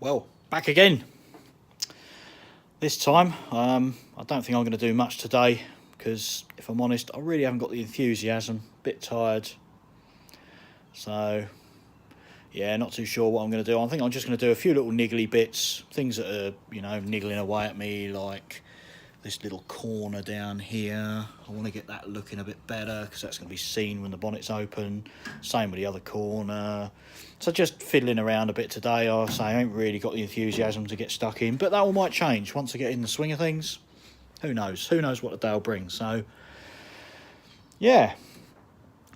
Well, back again. This time, I don't think I'm going to do much today because, if I'm honest, I really haven't got the enthusiasm. Bit tired. So, yeah, not too sure what I'm going to do. I think I'm just going to do a few little niggly bits, things that are, niggling away at me, like this little corner down here. I want to get that looking a bit better because that's going to be seen when the bonnet's open. Same with the other corner. So just fiddling around a bit today. I say I ain't really got the enthusiasm to get stuck in, but that all might change once I get in the swing of things. Who knows? Who knows what the day will bring? So, yeah.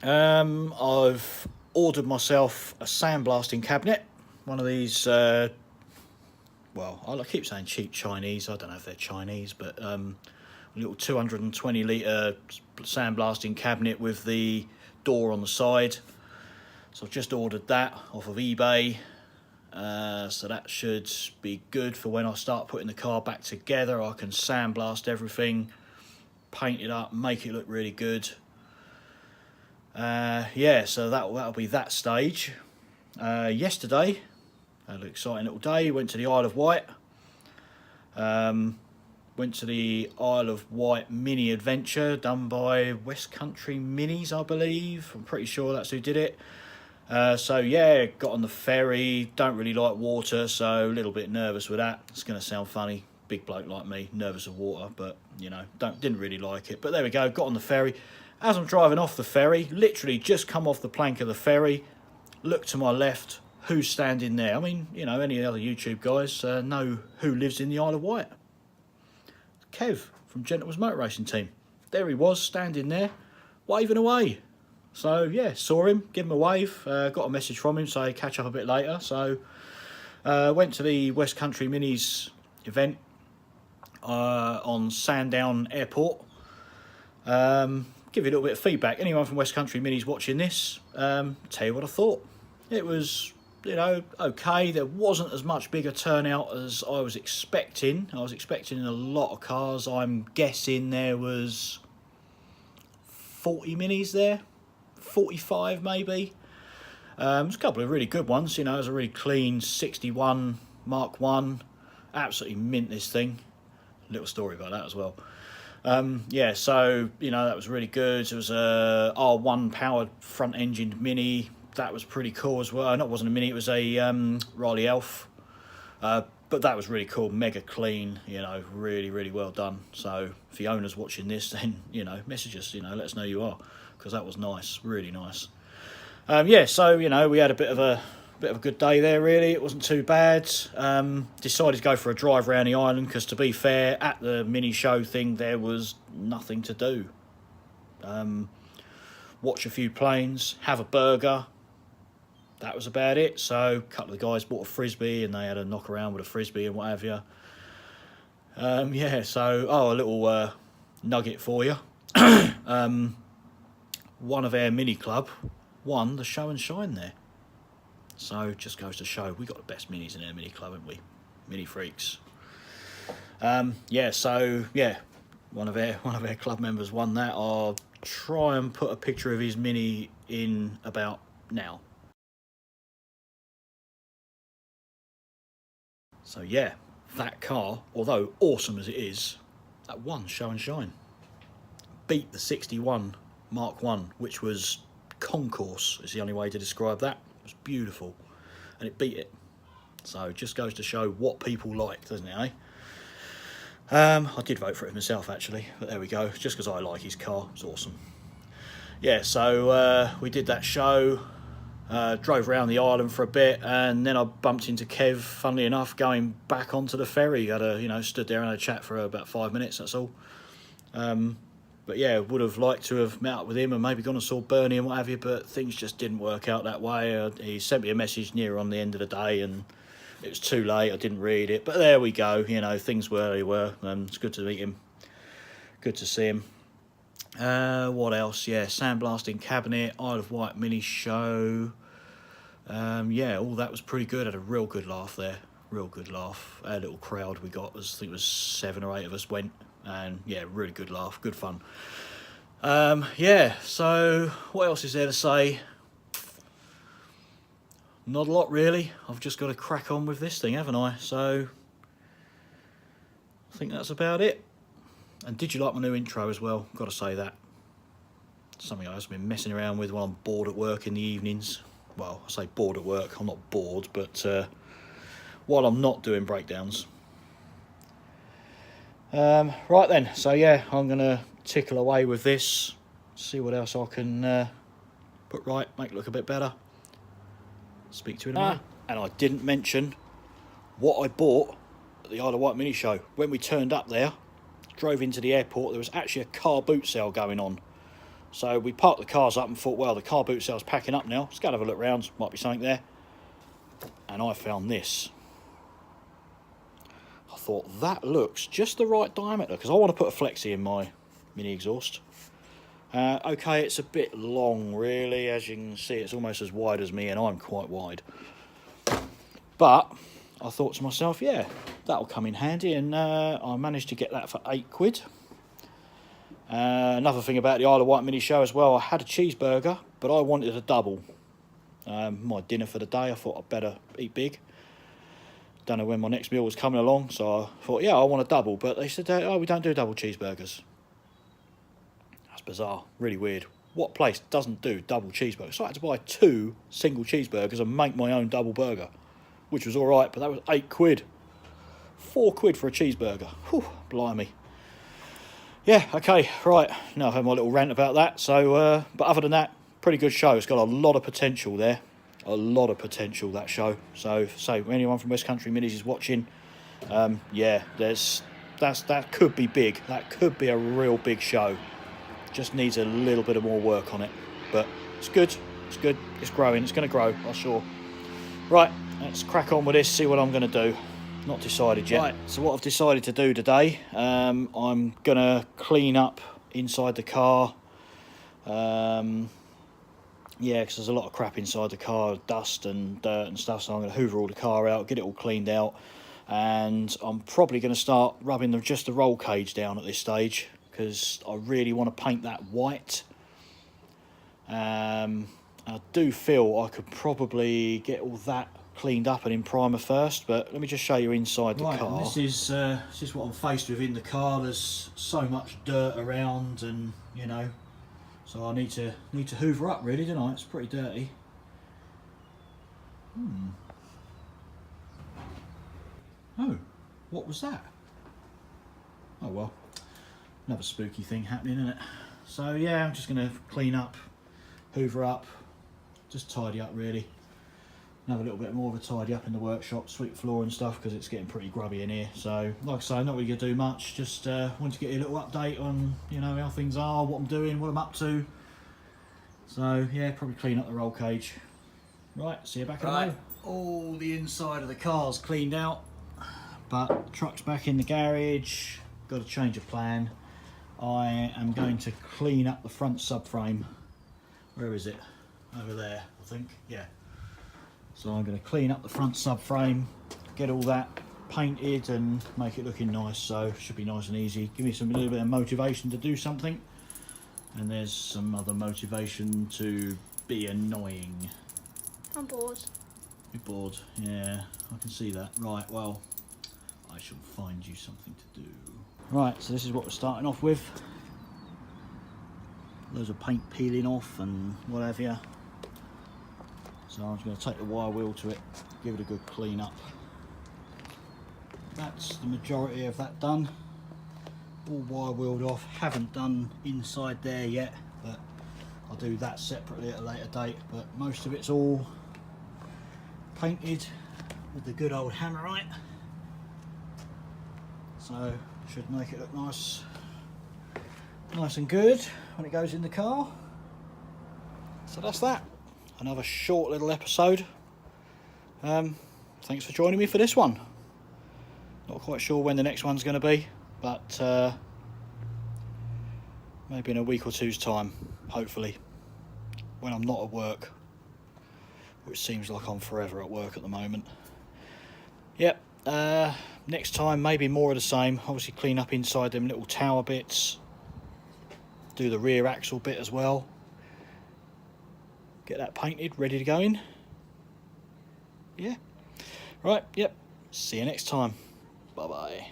I've ordered myself a sandblasting cabinet. One of these, well, I keep saying cheap Chinese. I don't know if they're Chinese, but a little 220 litre sandblasting cabinet with the door on the side. So I've just ordered that off of eBay. So that should be good for when I start putting the car back together. I can sandblast everything, paint it up, make it look really good. Yeah, so that'll be that stage. Yesterday, I had an exciting little day. Went to the Isle of Wight. Went to the Isle of Wight mini adventure done by West Country Minis, I believe. I'm pretty sure that's who did it. So yeah, got on the ferry. Don't really like water, so a little bit nervous with that. It's going to sound funny, big bloke like me, nervous of water, but didn't really like it. But there we go. Got on the ferry. As I'm driving off the ferry, literally just come off the plank of the ferry, look to my left. Who's standing there? I mean, any other YouTube guys know who lives in the Isle of Wight. Kev from Gentleman's Motor Racing Team. There he was, standing there, waving away. So, yeah, saw him, give him a wave, got a message from him, say catch up a bit later. So, went to the West Country Minis event on Sandown Airport. Give you a little bit of feedback. Anyone from West Country Minis watching this, tell you what I thought. It was, okay. There wasn't as much bigger turnout as I was expecting. I was expecting a lot of cars. I'm guessing there was 40 Minis there. 45 maybe. There's a couple of really good ones. It was a really clean 61 Mark 1. Absolutely mint, this thing. Little story about that as well. Yeah, so that was really good. It was a R1 powered front engined Mini. That was pretty cool as well. No, it wasn't a Mini, it was a Riley Elf. But that was really cool, mega clean, really, really well done. So if the owner's watching this, then, message us, let us know you are, because that was nice, really nice. Yeah, so, we had a bit of a good day there, really. It wasn't too bad. Decided to go for a drive around the island, because to be fair, at the mini show thing, there was nothing to do. Watch a few planes, have a burger. That was about it. So a couple of guys bought a frisbee and they had a knock around with a frisbee and what have you. Yeah, so a little nugget for you. One of our mini club won the show and shine there. So just goes to show we got the best minis in our mini club, haven't we? Mini freaks. Yeah, so yeah, one of our club members won that. I'll try and put a picture of his mini in about now. So yeah, that car, although awesome as it is, that won show and shine. Beat the 61 Mark 1, which was concourse, is the only way to describe that. It was beautiful, and it beat it. So it just goes to show what people like, doesn't it, eh? I did vote for it myself, actually, but there we go. Just because I like his car, it's awesome. Yeah, so we did that show. Drove around the island for a bit, and then I bumped into Kev, funnily enough, going back onto the ferry. Stood there and had a chat for about 5 minutes, that's all. But yeah, would have liked to have met up with him and maybe gone and saw Bernie and what have you, but things just didn't work out that way. He sent me a message near on the end of the day, and it was too late. I didn't read it, but there we go. Things were they were. It's good to meet him. Good to see him. What else? Yeah, sandblasting cabinet, Isle of Wight mini show. Yeah, all that was pretty good. Had a real good laugh there. Real good laugh. Our little crowd we got was, I think it was 7 or 8 of us went, and yeah, really good laugh, good fun. Yeah, so what else is there to say? not a lot really. I've just got to crack on with this thing, haven't I? So I think that's about it. And did you like my new intro as well? Got to say that. Something I've been messing around with while I'm bored at work in the evenings. Well, I say bored at work, I'm not bored, but while I'm not doing breakdowns. Right then, so yeah, I'm going to tickle away with this, see what else I can put right, make it look a bit better. Speak to you in a minute. And I didn't mention what I bought at the Isle of Wight mini show. When we turned up there, drove into the airport, there was actually a car boot sale going on. So we parked the cars up and thought, well, the car boot sale's packing up now. Let's go and have a look round, might be something there. And I found this. I thought that looks just the right diameter, because I want to put a flexi in my mini exhaust. Okay, it's a bit long really, as you can see it's almost as wide as me and I'm quite wide. But I thought to myself, yeah, that'll come in handy, and I managed to get that for £8. Another thing about the Isle of Wight mini show as well, I had a cheeseburger, but I wanted a double. My dinner for the day, I thought I'd better eat big. Don't know when my next meal was coming along, so I thought, yeah, I want a double. But they said, oh, we don't do double cheeseburgers. That's bizarre, really weird. What place doesn't do double cheeseburgers? So I had to buy 2 single cheeseburgers and make my own double burger, which was all right, but that was £8. £4 for a cheeseburger. Whew, blimey. Yeah, okay, right. Now I've had my little rant about that. So, but other than that, pretty good show. It's got a lot of potential there. A lot of potential, that show. So anyone from West Country Minis is watching, yeah, that could be big. That could be a real big show. Just needs a little bit of more work on it, but it's good. It's good. It's growing. It's going to grow, I'm sure. Right, let's crack on with this. See what I'm going to do. Not decided yet. Right, so what I've decided to do today, I'm going to clean up inside the car. Yeah, because there's a lot of crap inside the car, dust and dirt and stuff, so I'm going to hoover all the car out, get it all cleaned out, and I'm probably going to start rubbing just the roll cage down at this stage, because I really want to paint that white. I do feel I could probably get all that cleaned up and in primer first, but let me just show you inside the car. This is what I'm faced with in the car. There's so much dirt around, and you know, so I need to hoover up really, don't I? It's pretty dirty. Oh, what was that? Oh well, another spooky thing happening, isn't it? So yeah, I'm just going to clean up, hoover up, just tidy up really. Have a little bit more of a tidy up in the workshop, sweep floor and stuff, because it's getting pretty grubby in here. So like I say, not really going to do much, just wanted to get you a little update on, you know, how things are, what I'm doing, what I'm up to. So yeah, probably clean up the roll cage. Right, see you back in a moment. All the inside of the car's cleaned out, but truck's back in the garage. Got to change of plan. I am going to clean up the front subframe. Where is it? Over there, I think. Yeah. So I'm going to clean up the front subframe, get all that painted and make it looking nice. So should be nice and easy. Give me a little bit of motivation to do something. And there's some other motivation to be annoying. I'm bored. You're bored, yeah, I can see that. Right, well, I shall find you something to do. Right, so this is what we're starting off with. Loads of paint peeling off and what have you. So I'm just going to take the wire wheel to it, give it a good clean up. That's the majority of that done. All wire wheeled off. Haven't done inside there yet, but I'll do that separately at a later date. But most of it's all painted with the good old Hammerite. So should make it look nice and good when it goes in the car. So that's that. Another short little episode. Thanks for joining me for this one. Not quite sure when the next one's going to be, but maybe in a week or two's time, hopefully, when I'm not at work, which seems like I'm forever at work at the moment. Yep, next time maybe more of the same. Obviously clean up inside them little tower bits, do the rear axle bit as well, get that painted, ready to go in. yeah. Right, yep. See you next time. Bye-bye.